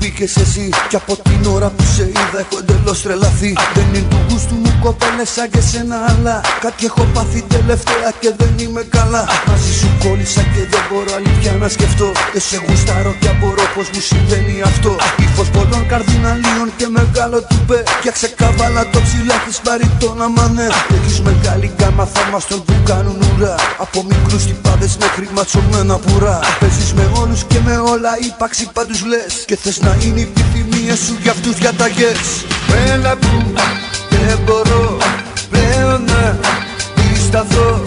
μπήκες εσύ κι από την ώρα που σε είδα έχω εντελώς τρελαθεί. Δεν είναι του γούστου μου κοπέλες σαν και σένα, αλλά κάτι έχω πάθει τελευταία και δεν είμαι καλά. Μαζί σου κόλλησα και δεν μπορώ αλήθεια να σκεφτώ. Και σε γουστάρω και απορώ πως μου συμβαίνει αυτό. Ύφος πολλών καρδιναλίων και μεγάλο τουπέ. Φτιάξε καβάλα το ψηλά της μπαριτόνα μανέ. Έχεις μεγάλη γκάμα θαυμαστών που κάνουν ουρά. Από μικρούς τυπάδες μέχρι ματσωμένα πουρά. Παίζεις με όλους και με όλα, ύπαρξη πάντους λες. Και θες να είναι οι επιθυμίες σου για αυτούς διαταγές. Έλα που δεν μπορώ πλέον να σταθώ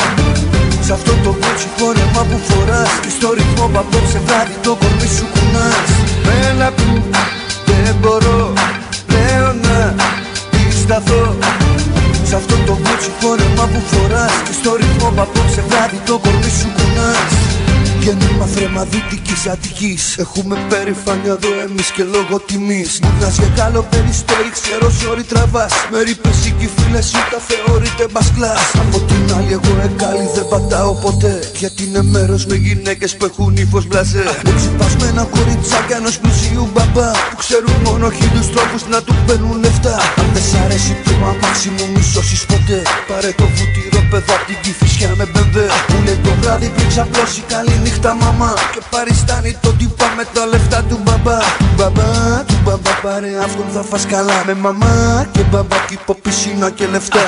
σ' αυτό το κότσι φόρεμα που φοράς. Και στο ρυθμό που απόψε βράδυ το κορμί σου κουνάς. Έλα που δεν μπορώ πλέον να σταθώ σ' αυτό το κότσι φόρεμα που φοράς. Και στο ρυθμό που απόψε βράδυ το κορμί σου κουνάς. Γέννημα θρέμα δυτικής Αττικής. Έχουμε περηφάνεια εδώ εμείς και λόγω τιμής. Μουνάς για καλό περιστέρι, ξέρω σ' τραβάς. Με ρίπες οι φίλες σου τα θεωρείται μπασκλάς. Από την άλλη εγώ εγκάλι δεν πατάω ποτέ. Γιατί είναι μέρος με γυναίκες που έχουν ύφος μπλαζέ. Με ξυπασμένα κοριτσάκια ενός πλουσίου μπαμπά που ξέρουν μόνο χίλιους τρόπους να του παίρνουν λεφτά. Αν δεν σ' αρέσει το αμάξι μου μη σώσεις ποτέ. Πάρε το βούτυρο παιδά απ' την Κηφισιά με μπεμπέ. Που λέει το βράδυ πριν ξαπλώσει καλή νύχτα μαμά. Και παριστάνει τον τύπα με τα λεφτά του μπαμπά. Του μπαμπά πάρε αυτόν θα φας καλά. Με μαμά και μπαμπά κι υποπισίνα και λεφτά.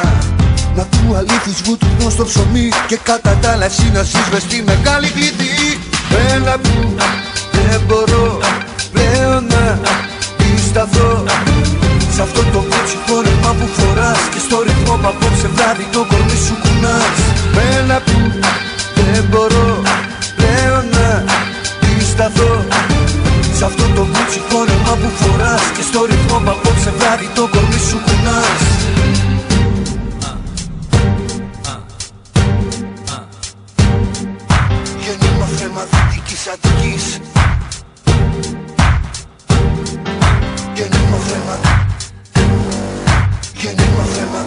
Να του αλήθεις βούτυνο στο ψωμί. Και κατά τα άλλα εσύ να ζεις μες στη μεγάλη κλειδί. Έλα που δεν μπορώ πλέον να σταθώ σ' αυτό το κότσι φόρεμα που φοράς. Και στο ρυθμό που απόψε βράδυ το κορμί σου κουνάς. Έλα που δεν μπορώ πλέον να σταθώ σ' αυτό το κότσι φόρεμα που φοράς. Και στο ρυθμό που απόψε βράδυ το κορμί σου κουνάς. Γέννημα θρέμα δυτικής Αττικής. Γέννημα θρέμα. Γέννημα θρέμα.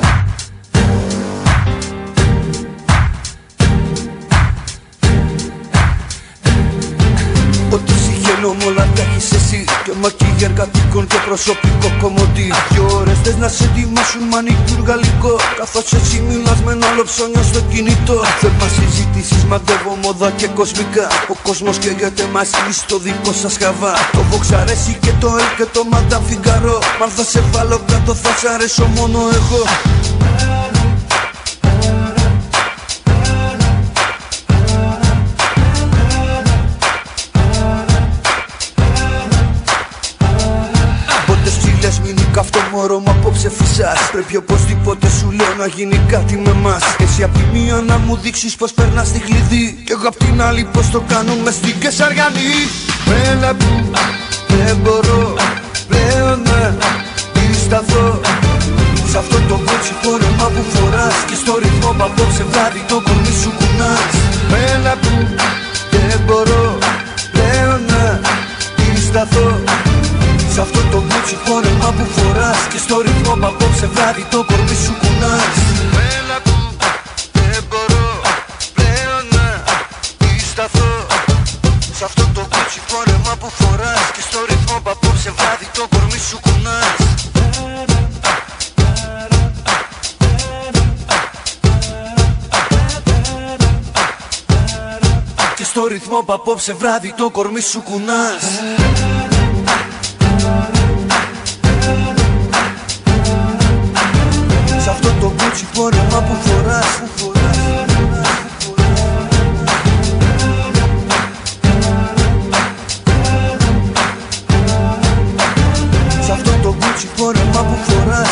Ό,τι συγγενώ μ' όλα τα έχεις εσύ. Και μακίγια εργατικών και προσωπικό κομμωτή. 2 ώρες θες να σε ετοιμάσουν μανικούρ γαλλικό. Καθώς εσύ μιλάς με ένα άλλο ψώνιο στο κινητό. Θέμα συζητήσεις μαντεύω μόδα και κοσμικά. Ο κόσμος καίγεται μαζί στο δικό σας χαβά. Το Vox αρέσει και το El και το Madame Figaro. Μα αν θα σε βάλω κάτω θα σ' αρέσω μόνο εγώ. Αυτό μωρό μου απόψε φυσάς. Πρέπει οπωσδήποτε σου λέω να γίνει κάτι με μας. Εσύ απ' τη μία να μου δείξεις πως περνάς τη κλειδί. Κι εγώ απ' την άλλη πως το κάνω μες στην Κεσαριανή. Έλα που δεν μπορώ πλέον να σταθώ σ' αυτό το κότσι φόρεμα που φοράς. Και στο ρυθμό που απόψε βράδυ το κορμί σου κουνάς. Έλα που δεν μπορώ πλέον να σταθώ σ' αυτό το κότσι φόρεμα που φοράς. Και στο ρυθμό που απόψε βράδυ το κορμί σου κουνάς. Έλα που δεν μπορώ πλέον να σταθώ σ' αυτό το κότσι φόρεμα που φοράς. Και στο ρυθμό που απόψε βράδυ το κορμί σου κουνάς. Και στο ρυθμό που απόψε βράδυ το κορμί σου κουνάς. Σ' αυτό το κότσι φόρεμα που φοράς. Σ' αυτό το κότσι φόρεμα που φοράς.